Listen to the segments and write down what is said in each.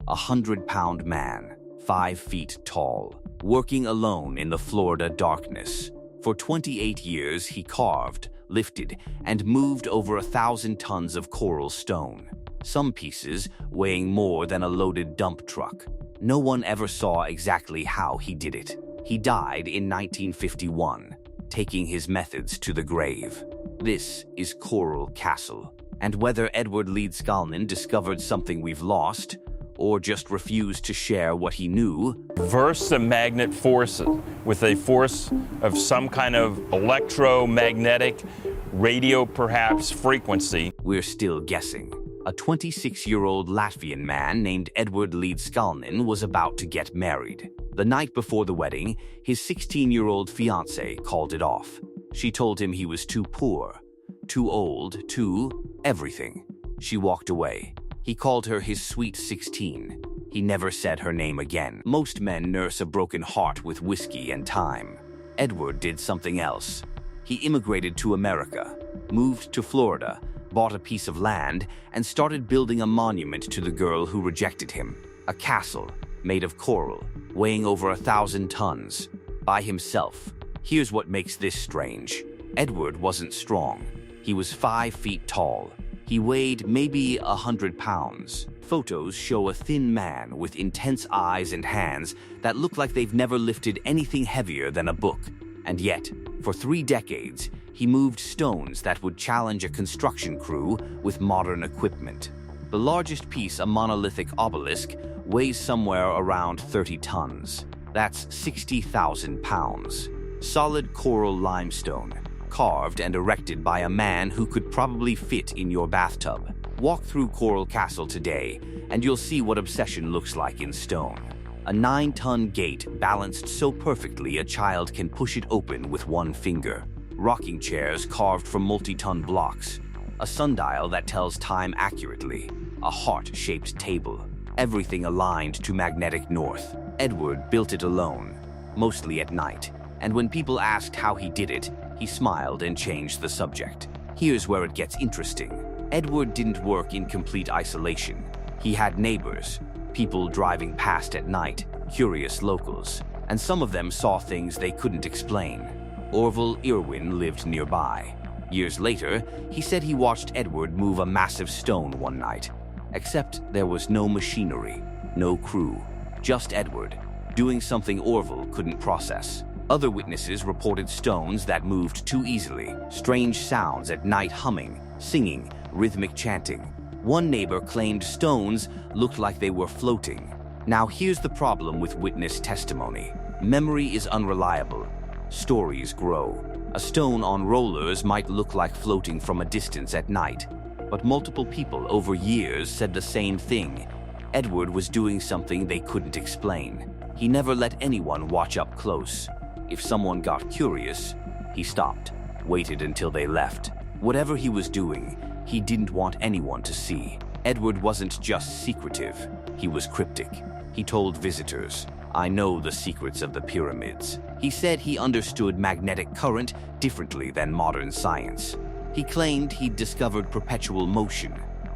100-pound man, 5 feet tall, working alone in the Florida darkness. For 28 years, he carved, lifted, and moved over 1,000 tons of coral stone, some pieces weighing more than a loaded dump truck. No one ever saw exactly how he did it. He died in 1951, taking his methods to the grave. This is Coral Castle, and whether Edward Leedskalnin discovered something we've lost, or just refused to share what he knew. Verse the magnet force with a force of some kind of electromagnetic, radio perhaps, frequency. We're still guessing. A 26-year-old Latvian man named Edward Leedskalnin was about to get married. The night before the wedding, his 16-year-old fiancée called it off. She told him he was too poor, too old, too everything. She walked away. He called her his sweet 16. He never said her name again. Most men nurse a broken heart with whiskey and time. Edward did something else. He immigrated to America, moved to Florida, bought a piece of land, and started building a monument to the girl who rejected him. A castle made of coral, weighing over 1,000 tons, by himself. Here's what makes this strange. Edward wasn't strong. He was 5 feet tall. He weighed maybe 100 pounds. Photos show a thin man with intense eyes and hands that look like they've never lifted anything heavier than a book. And yet, for 3 decades, he moved stones that would challenge a construction crew with modern equipment. The largest piece, a monolithic obelisk, weighs somewhere around 30 tons. That's 60,000 pounds. Solid coral limestone, carved and erected by a man who could probably fit in your bathtub. Walk through Coral Castle today, and you'll see what obsession looks like in stone. A 9-ton gate balanced so perfectly a child can push it open with one finger. Rocking chairs carved from multi-ton blocks. A sundial that tells time accurately. A heart-shaped table. Everything aligned to magnetic north. Edward built it alone, mostly at night. And when people asked how he did it, he smiled and changed the subject. Here's where it gets interesting. Edward didn't work in complete isolation. He had neighbors, people driving past at night, curious locals, and some of them saw things they couldn't explain. Orville Irwin lived nearby. Years later, he said he watched Edward move a massive stone one night. Except there was no machinery, no crew, just Edward, doing something Orville couldn't process. Other witnesses reported stones that moved too easily, strange sounds at night humming, singing, rhythmic chanting. One neighbor claimed stones looked like they were floating. Now here's the problem with witness testimony. Memory is unreliable. Stories grow. A stone on rollers might look like floating from a distance at night, but multiple people over years said the same thing. Edward was doing something they couldn't explain. He never let anyone watch up close. If someone got curious, he stopped, waited until they left. Whatever he was doing, he didn't want anyone to see. Edward wasn't just secretive, he was cryptic. He told visitors, "I know the secrets of the pyramids." He said he understood magnetic current differently than modern science. He claimed he'd discovered perpetual motion.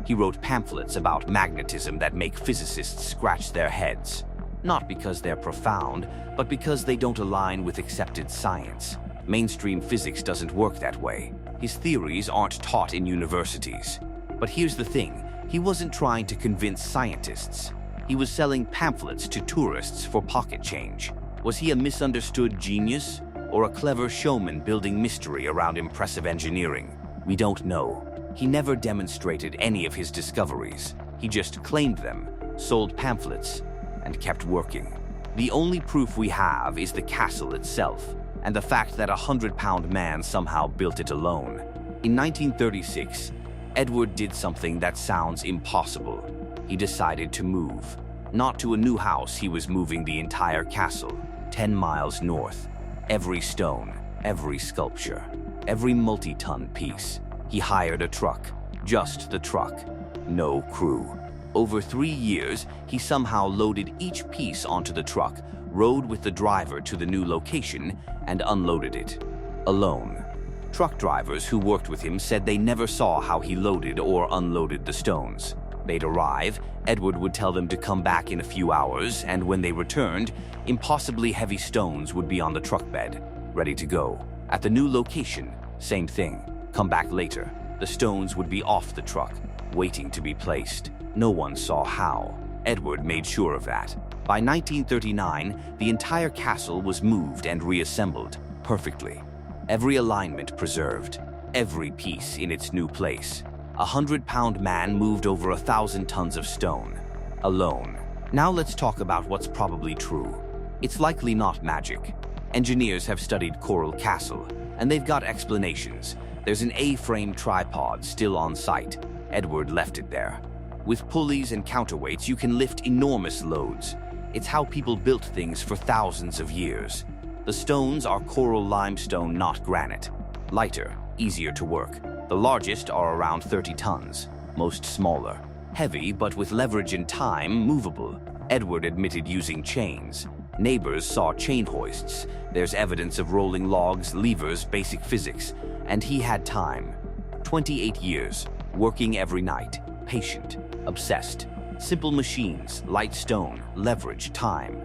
He wrote pamphlets about magnetism that make physicists scratch their heads. Not because they're profound, but because they don't align with accepted science. Mainstream physics doesn't work that way. His theories aren't taught in universities. But here's the thing, he wasn't trying to convince scientists. He was selling pamphlets to tourists for pocket change. Was he a misunderstood genius, or a clever showman building mystery around impressive engineering? We don't know. He never demonstrated any of his discoveries. He just claimed them, sold pamphlets, and kept working. The only proof we have is the castle itself, and the fact that a 100-pound man somehow built it alone. In 1936, Edward did something that sounds impossible. He decided to move. Not to a new house, he was moving the entire castle, 10 miles north. Every stone, every sculpture, every multi-ton piece. He hired a truck, just the truck, no crew. Over 3 years, he somehow loaded each piece onto the truck, rode with the driver to the new location, and unloaded it. Alone. Truck drivers who worked with him said they never saw how he loaded or unloaded the stones. They'd arrive, Edward would tell them to come back in a few hours, and when they returned, impossibly heavy stones would be on the truck bed, ready to go. At the new location, same thing. Come back later. The stones would be off the truck, waiting to be placed. No one saw how. Edward made sure of that. By 1939, the entire castle was moved and reassembled perfectly. Every alignment preserved, every piece in its new place. A 100-pound man moved over 1,000 tons of stone, alone. Now let's talk about what's probably true. It's likely not magic. Engineers have studied Coral Castle, and they've got explanations. There's an A-frame tripod still on site. Edward left it there. With pulleys and counterweights, you can lift enormous loads. It's how people built things for thousands of years. The stones are coral limestone, not granite. Lighter, easier to work. The largest are around 30 tons, most smaller. Heavy, but with leverage and time, movable. Edward admitted using chains. Neighbors saw chain hoists. There's evidence of rolling logs, levers, basic physics. And he had time. 28 years, working every night, patient, obsessed. Simple machines, light stone, leverage, time.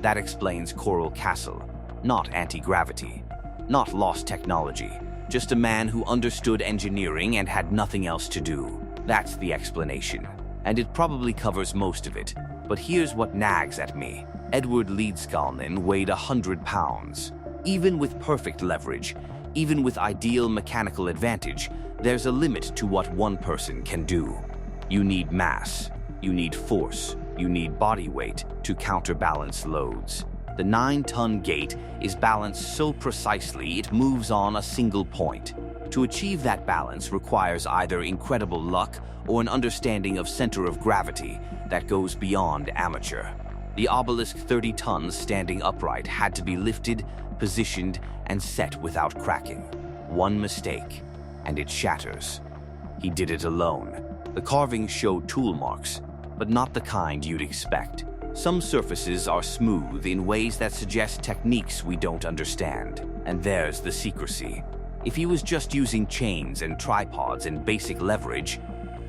That explains Coral Castle. Not anti-gravity. Not lost technology. Just a man who understood engineering and had nothing else to do. That's the explanation. And it probably covers most of it. But here's what nags at me. Edward Leedskalnin weighed 100 pounds. Even with perfect leverage, even with ideal mechanical advantage, there's a limit to what one person can do. You need mass, you need force, you need body weight to counterbalance loads. The 9-ton gate is balanced so precisely it moves on a single point. To achieve that balance requires either incredible luck or an understanding of center of gravity that goes beyond amateur. The obelisk 30 tons standing upright had to be lifted, positioned, and set without cracking. One mistake, and it shatters. He did it alone. The carvings show tool marks, but not the kind you'd expect. Some surfaces are smooth in ways that suggest techniques we don't understand, and there's the secrecy. If he was just using chains and tripods and basic leverage,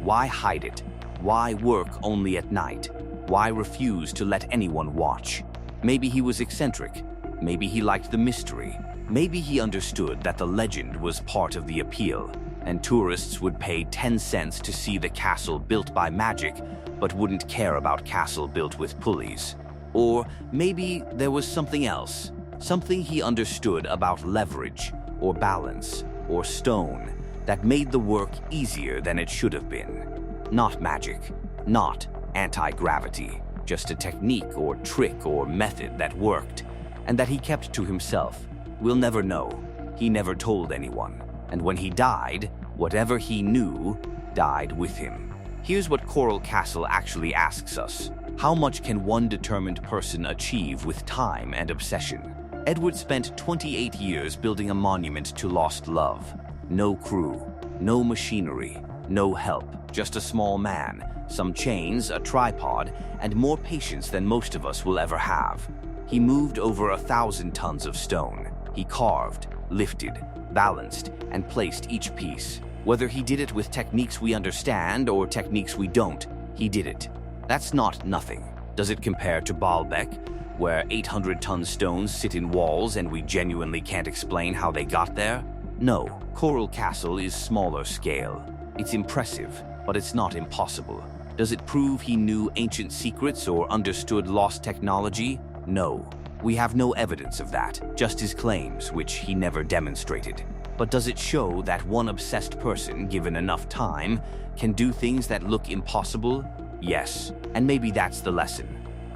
why hide it? Why work only at night? Why refuse to let anyone watch? Maybe he was eccentric. Maybe he liked the mystery. Maybe he understood that the legend was part of the appeal, and tourists would pay 10 cents to see the castle built by magic, but wouldn't care about castle built with pulleys. Or maybe there was something else, something he understood about leverage, or balance, or stone, that made the work easier than it should have been. Not magic, not anti-gravity, just a technique or trick or method that worked, and that he kept to himself. We'll never know. He never told anyone. And when he died, whatever he knew died with him. Here's what Coral Castle actually asks us. How much can one determined person achieve with time and obsession? Edward spent 28 years building a monument to lost love. No crew, no machinery, no help, just a small man, some chains, a tripod, and more patience than most of us will ever have. He moved over 1,000 tons of stone. He carved, lifted, balanced, and placed each piece. Whether he did it with techniques we understand or techniques we don't, he did it. That's not nothing. Does it compare to Baalbek, where 800-ton stones sit in walls and we genuinely can't explain how they got there? No, Coral Castle is smaller scale. It's impressive, but it's not impossible. Does it prove he knew ancient secrets or understood lost technology? No. We have no evidence of that, just his claims, which he never demonstrated. But does it show that one obsessed person, given enough time, can do things that look impossible? Yes, and maybe that's the lesson.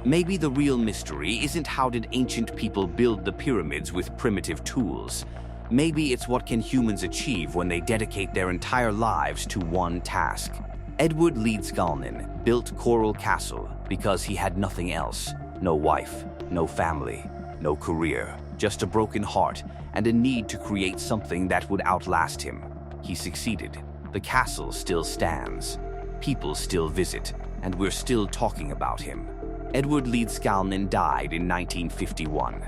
Maybe the real mystery isn't how did ancient people build the pyramids with primitive tools. Maybe it's what can humans achieve when they dedicate their entire lives to one task. Edward Leedskalnin built Coral Castle because he had nothing else. No wife, no family, no career, just a broken heart and a need to create something that would outlast him. He succeeded. The castle still stands. People still visit, and we're still talking about him. Edward Leedskalnin died in 1951.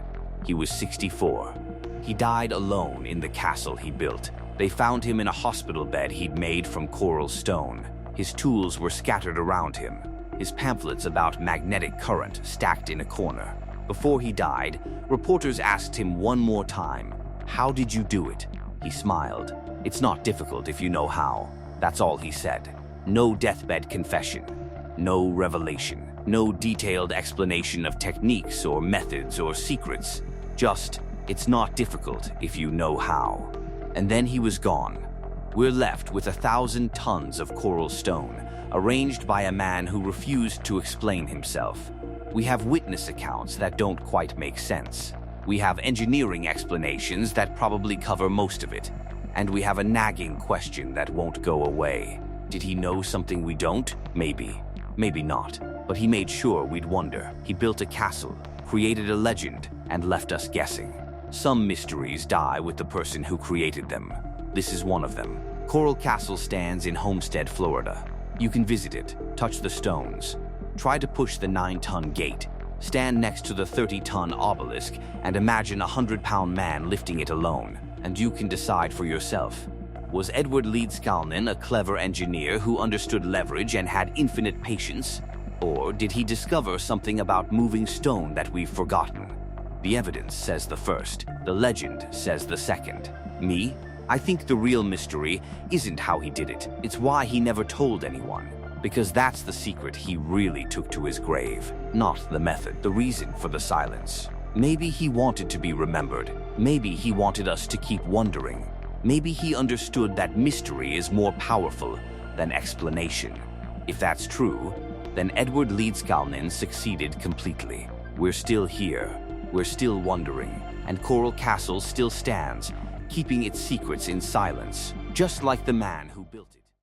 He was 64. He died alone in the castle he built. They found him in a hospital bed he'd made from coral stone. His tools were scattered around him, his pamphlets about magnetic current stacked in a corner. Before he died, reporters asked him one more time, "How did you do it?" He smiled. "It's not difficult if you know how." That's all he said. No deathbed confession, no revelation, no detailed explanation of techniques or methods or secrets. Just, "It's not difficult if you know how." And then he was gone. We're left with 1,000 tons of coral stone, arranged by a man who refused to explain himself. We have witness accounts that don't quite make sense. We have engineering explanations that probably cover most of it. And we have a nagging question that won't go away. Did he know something we don't? Maybe. Maybe not. But he made sure we'd wonder. He built a castle, created a legend, and left us guessing. Some mysteries die with the person who created them. This is one of them. Coral Castle stands in Homestead, Florida. You can visit it, touch the stones. Try to push the 9-ton gate. Stand next to the 30-ton obelisk and imagine a 100-pound man lifting it alone. And you can decide for yourself. Was Edward Leedskalnin a clever engineer who understood leverage and had infinite patience? Or did he discover something about moving stone that we've forgotten? The evidence says the first. The legend says the second. Me? I think the real mystery isn't how he did it. It's why he never told anyone. Because that's the secret he really took to his grave. Not the method, the reason for the silence. Maybe he wanted to be remembered. Maybe he wanted us to keep wondering. Maybe he understood that mystery is more powerful than explanation. If that's true, then Edward Leedskalnin succeeded completely. We're still here. We're still wondering. And Coral Castle still stands, keeping its secrets in silence, just like the man who built it.